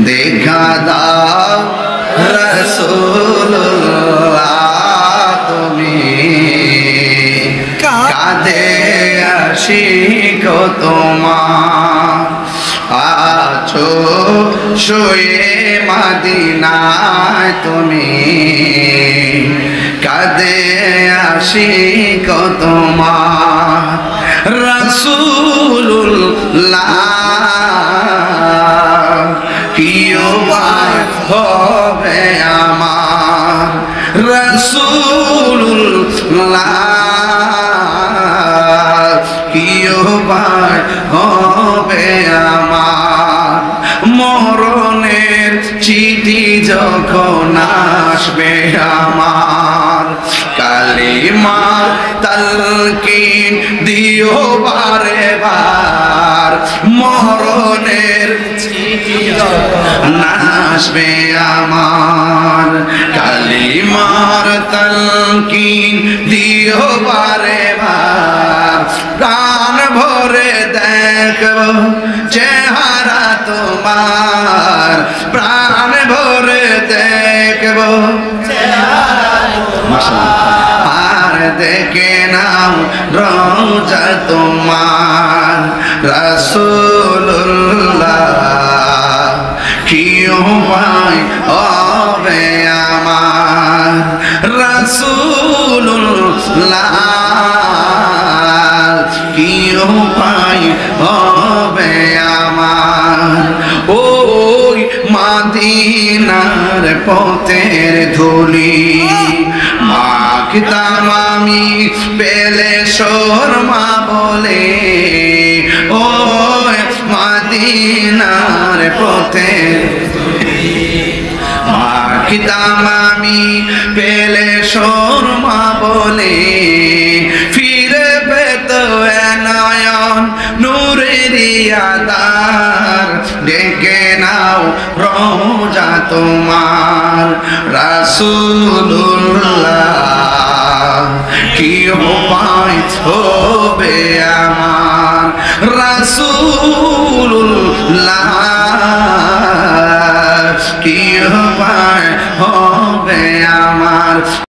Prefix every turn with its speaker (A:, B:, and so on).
A: দেখা দাও রাসূলুল্লাহ তুমি কাঁধে আশিক তোমার আছো শুয়ে মদিনায় তুমি কাঁধে আশিক তোমার রাসূলুল্লাহ কি উপায় হবে আমার রাসূলুল্লাহ কি উপায় হবে আমার মরণের চিঠি যখন আসবে আমার কালিমা তালকিন দিও বারে বার মরণের চিঠি যখন আসবে আমার কালিমার তালকিন দিও বারে বার প্রাণ ভরে দেখব চেহারা তোমার প্রাণ ভরে দেখব আর দেখে নাও রওজা তোমার রাসূলুল্লাহ কি উপায় হবে আমার রাসূলুল্লাহ কি উপায় হবে আমার ওই মদিনার পথের ধুলি মাখতাম আমি পেলে শর্মা বলে ওই মদিনার পথের মাখতাম আমি পেলে শর্মা বলে ফিরে পেত নয়ন নূরের আধার ডেকে নাও রওজা তোমার রাসূলুল্লাহ কি উপায় হবে আমার রাসূলুল্লাহ কি উপায় হবে আমার